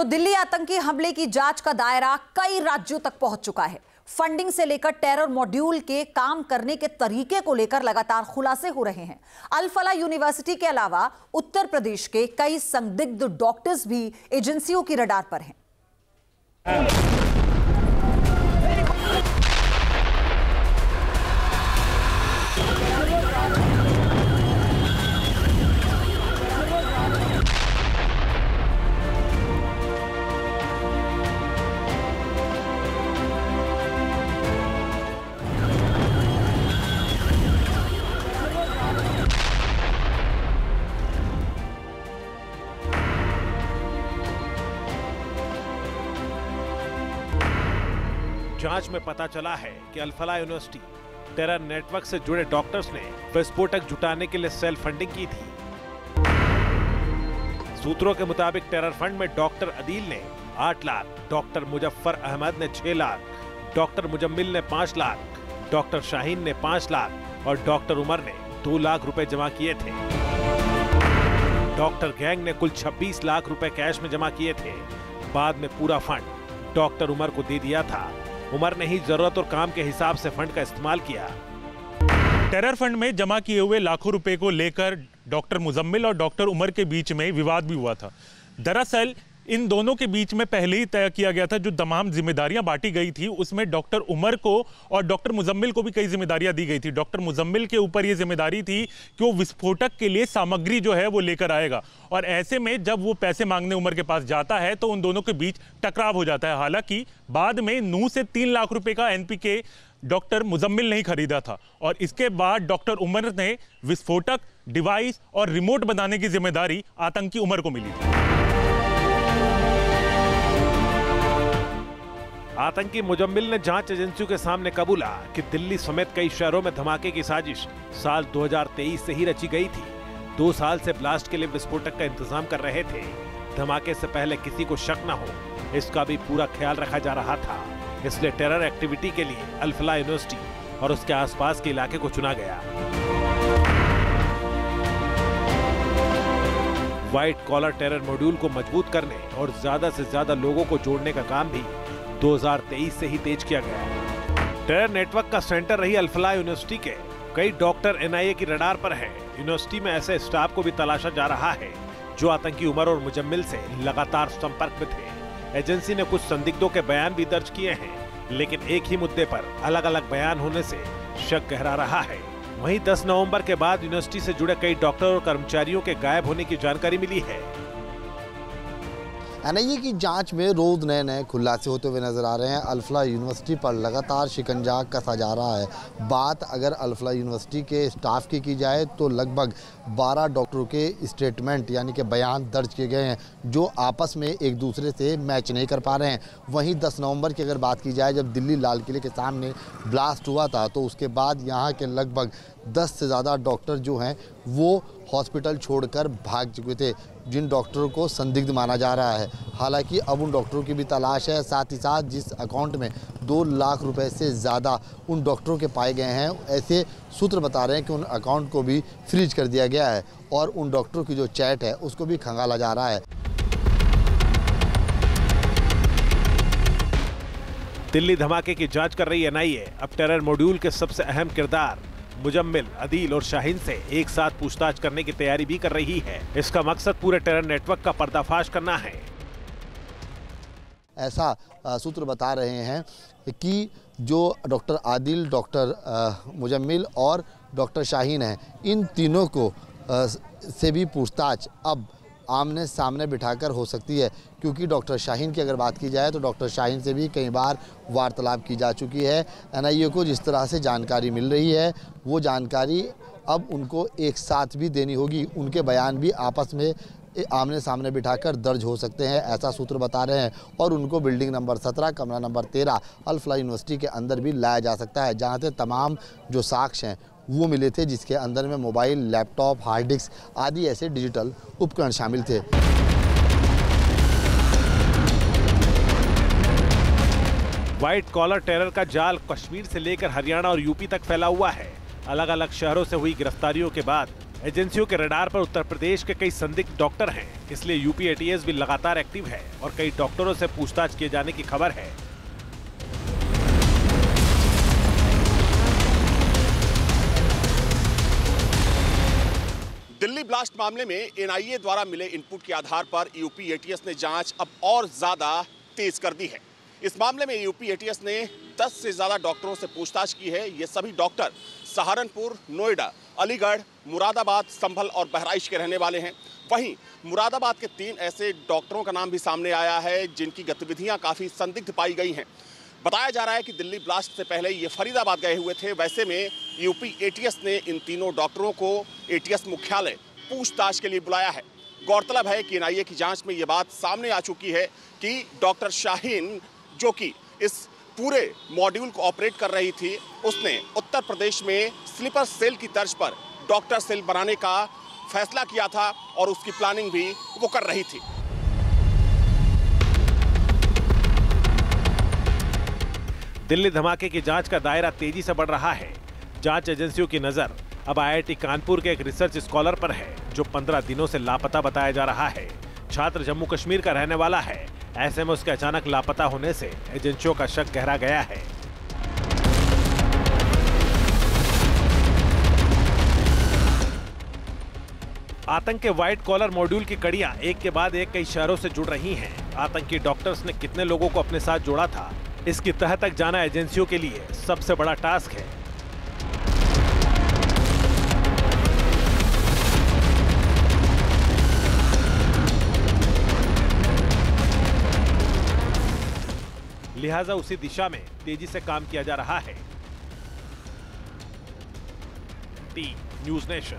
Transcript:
तो दिल्ली आतंकी हमले की जांच का दायरा कई राज्यों तक पहुंच चुका है। फंडिंग से लेकर टेरर मॉड्यूल के काम करने के तरीके को लेकर लगातार खुलासे हो रहे हैं। अल फलाह यूनिवर्सिटी के अलावा उत्तर प्रदेश के कई संदिग्ध डॉक्टर्स भी एजेंसियों की रडार पर हैं। जांच में पता चला है कि अल फलाह यूनिवर्सिटी टेरर नेटवर्क से जुड़े डॉक्टर्स ने विस्फोटक जुटाने के लिए सेल्फ फंडिंग की थी। सूत्रों के मुताबिक टेरर फंड में डॉक्टर अदील ने 8 लाख, डॉक्टर मुजफ्फर अहमद ने 6 लाख, डॉक्टर मुजम्मिल ने 5 लाख, डॉक्टर शाहीन ने 5 लाख और डॉक्टर उमर ने 2 लाख रुपए जमा किए थे। डॉक्टर गैंग ने कुल 26 लाख रुपए कैश में जमा किए थे। बाद में पूरा फंड डॉक्टर उमर को दे दिया था। उमर ने ही जरूरत और काम के हिसाब से फंड का इस्तेमाल किया। टेरर फंड में जमा किए हुए लाखों रुपए को लेकर डॉक्टर मुजम्मिल और डॉक्टर उमर के बीच में विवाद भी हुआ था। दरअसल इन दोनों के बीच में पहले ही तय किया गया था, जो तमाम जिम्मेदारियां बांटी गई थी उसमें डॉक्टर उमर को और डॉक्टर मुजम्मिल को भी कई जिम्मेदारियां दी गई थी। डॉक्टर मुजम्मिल के ऊपर ये जिम्मेदारी थी कि वो विस्फोटक के लिए सामग्री जो है वो लेकर आएगा, और ऐसे में जब वो पैसे मांगने उमर के पास जाता है तो उन दोनों के बीच टकराव हो जाता है। हालांकि बाद में 9 से 3 लाख रुपए का एनपीके डॉक्टर मुजम्मिल ने ही खरीदा था, और इसके बाद डॉक्टर उमर ने विस्फोटक, डिवाइस और रिमोट बनाने की जिम्मेदारी आतंकी उमर को मिली थी। आतंकी मुजम्मिल ने जांच एजेंसियों के सामने कबूला कि दिल्ली समेत कई शहरों में धमाके की साजिश साल 2023 से ही रची गई थी। 2 साल से ब्लास्ट के लिए विस्फोटक का इंतजाम कर रहे थे। धमाके से पहले किसी को शक न हो, इसका भी पूरा ख्याल रखा जा रहा था। इसलिए टेरर एक्टिविटी के लिए अल फलाह यूनिवर्सिटी और उसके आसपास के इलाके को चुना गया। व्हाइट कॉलर टेरर मॉड्यूल को मजबूत करने और ज्यादा से ज्यादा लोगों को जोड़ने का काम भी 2023 से ही तेज किया गया। टेरर नेटवर्क का सेंटर रही अल फलाह यूनिवर्सिटी के कई डॉक्टर एनआईए की रडार पर है। यूनिवर्सिटी में ऐसे स्टाफ को भी तलाशा जा रहा है जो आतंकी उमर और मुजम्मिल से लगातार संपर्क में थे। एजेंसी ने कुछ संदिग्धों के बयान भी दर्ज किए हैं, लेकिन एक ही मुद्दे पर अलग अलग बयान होने से शक गहरा रहा है। वहीं 10 नवंबर के बाद यूनिवर्सिटी से जुड़े कई डॉक्टर और कर्मचारियों के गायब होने की जानकारी मिली है। एनआईए की जांच में रोज नए खुलासे होते हुए नजर आ रहे हैं। अल फलाह यूनिवर्सिटी पर लगातार शिकंजा कसा जा रहा है। बात अगर अल फलाह यूनिवर्सिटी के स्टाफ की जाए तो लगभग 12 डॉक्टरों के स्टेटमेंट यानी कि बयान दर्ज किए गए हैं, जो आपस में एक दूसरे से मैच नहीं कर पा रहे हैं। वहीं 10 नवंबर की अगर बात की जाए, जब दिल्ली लाल किले के सामने ब्लास्ट हुआ था, तो उसके बाद यहाँ के लगभग 10 से ज़्यादा डॉक्टर जो हैं वो हॉस्पिटल छोड़कर भाग चुके थे, जिन डॉक्टरों को संदिग्ध माना जा रहा है। हालांकि अब उन डॉक्टरों की भी तलाश है। साथ ही साथ जिस अकाउंट में 2 लाख रुपए से ज़्यादा उन डॉक्टरों के पाए गए हैं, ऐसे सूत्र बता रहे हैं कि उन अकाउंट को भी फ्रीज कर दिया गया है और उन डॉक्टरों की जो चैट है उसको भी खंगाला जा रहा है। दिल्ली धमाके की जांच कर रही एनआईए अब टेरर मॉड्यूल के सबसे अहम किरदार मुजम्मिल, अदील और शाहीन से एक साथ पूछताछ करने की तैयारी भी कर रही है। इसका मकसद पूरे टेरर नेटवर्क का पर्दाफाश करना है। ऐसा सूत्र बता रहे हैं कि जो डॉक्टर आदिल, डॉक्टर मुजम्मिल और डॉक्टर शाहीन हैं, इन तीनों को से भी पूछताछ अब आमने सामने बिठाकर हो सकती है, क्योंकि डॉक्टर शाहीन की अगर बात की जाए तो डॉक्टर शाहीन से भी कई बार वार्तालाप की जा चुकी है। एनआईए को जिस तरह से जानकारी मिल रही है, वो जानकारी अब उनको एक साथ भी देनी होगी। उनके बयान भी आपस में आमने सामने बिठाकर दर्ज हो सकते हैं, ऐसा सूत्र बता रहे हैं। और उनको बिल्डिंग नंबर 17 कमरा नंबर 13 अल फलाह यूनिवर्सिटी के अंदर भी लाया जा सकता है, जहाँ से तमाम जो साक्ष्य हैं वो मिले थे, जिसके अंदर में मोबाइल, लैपटॉप, हार्ड डिस्क आदि ऐसे डिजिटल उपकरण शामिल थे। व्हाइट कॉलर टेरर का जाल कश्मीर से लेकर हरियाणा और यूपी तक फैला हुआ है। अलग अलग शहरों से हुई गिरफ्तारियों के बाद एजेंसियों के रडार पर उत्तर प्रदेश के कई संदिग्ध डॉक्टर हैं, इसलिए यूपी एटीएस भी लगातार एक्टिव है और कई डॉक्टरों से पूछताछ किए जाने की खबर है। दिल्ली ब्लास्ट मामले में एनआईए द्वारा मिले इनपुट के आधार पर यूपी एटीएस ने जांच अब और ज्यादा तेज कर दी है। इस मामले में यूपी एटीएस ने 10 से ज्यादा डॉक्टरों से पूछताछ की है। ये सभी डॉक्टर सहारनपुर, नोएडा, अलीगढ़, मुरादाबाद, संभल और बहराइच के रहने वाले हैं। वहीं मुरादाबाद के 3 ऐसे डॉक्टरों का नाम भी सामने आया है जिनकी गतिविधियां काफी संदिग्ध पाई गई हैं। बताया जा रहा है कि दिल्ली ब्लास्ट से पहले ये फरीदाबाद गए हुए थे। वैसे में यूपी एटीएस ने इन तीनों डॉक्टरों को एटीएस मुख्यालय पूछताछ के लिए बुलाया है। गौरतलब है कि एनआईए की जांच में ये बात सामने आ चुकी है कि डॉक्टर शाहीन, जो कि इस पूरे मॉड्यूल को ऑपरेट कर रही थी, उसने उत्तर प्रदेश में स्लीपर सेल की तर्ज पर डॉक्टर सेल बनाने का फैसला किया था और उसकी प्लानिंग भी वो कर रही थी। दिल्ली धमाके की जांच का दायरा तेजी से बढ़ रहा है। जांच एजेंसियों की नजर अब आईआईटी कानपुर के एक रिसर्च स्कॉलर पर है जो 15 दिनों से लापता बताया जा रहा है। छात्र जम्मू कश्मीर का रहने वाला है। ऐसे में उसके अचानक लापता होने से एजेंसियों का शक गहरा गया है। आतंक के व्हाइट कॉलर मॉड्यूल की कड़ियां एक के बाद एक कई शहरों से जुड़ रही हैं। आतंकी डॉक्टर्स ने कितने लोगों को अपने साथ जोड़ा था, इसकी तह तक जाना एजेंसियों के लिए सबसे बड़ा टास्क है। लिहाजा उसी दिशा में तेजी से काम किया जा रहा है। T news nation.